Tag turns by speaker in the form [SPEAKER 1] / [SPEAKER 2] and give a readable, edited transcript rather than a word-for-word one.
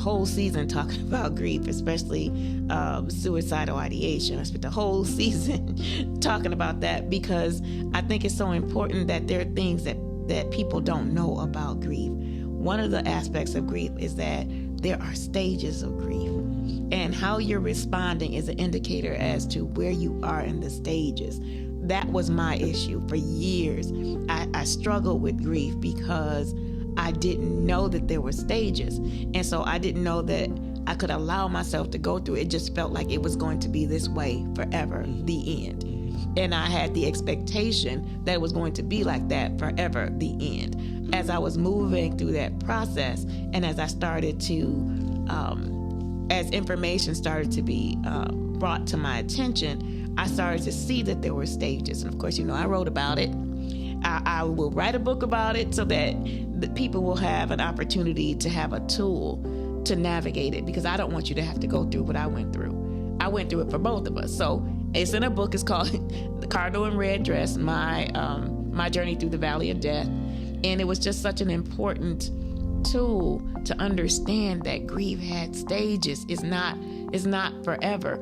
[SPEAKER 1] whole season talking about grief, especially suicidal ideation. I spent the whole season talking about that because I think it's so important that there are things that people don't know about grief. One of the aspects of grief is that there are stages of grief, and how you're responding is an indicator as to where you are in the stages. That was my issue for years. I struggled with grief because I didn't know that there were stages. And so I didn't know that I could allow myself to go through it. It just felt like it was going to be this way forever, the end. And I had the expectation that it was going to be like that forever, the end. As I was moving through that process, and as I started to, as information started to be brought to my attention, I started to see that there were stages. And of course, I wrote about it. I will write a book about it so that the people will have an opportunity to have a tool to navigate it, because I don't want you to have to go through what I went through. I went through it for both of us. So it's in a book. It's called The Cardinal in Red Dress, my journey through the valley of death. And it was just such an important tool to understand that grief had stages. It's not forever.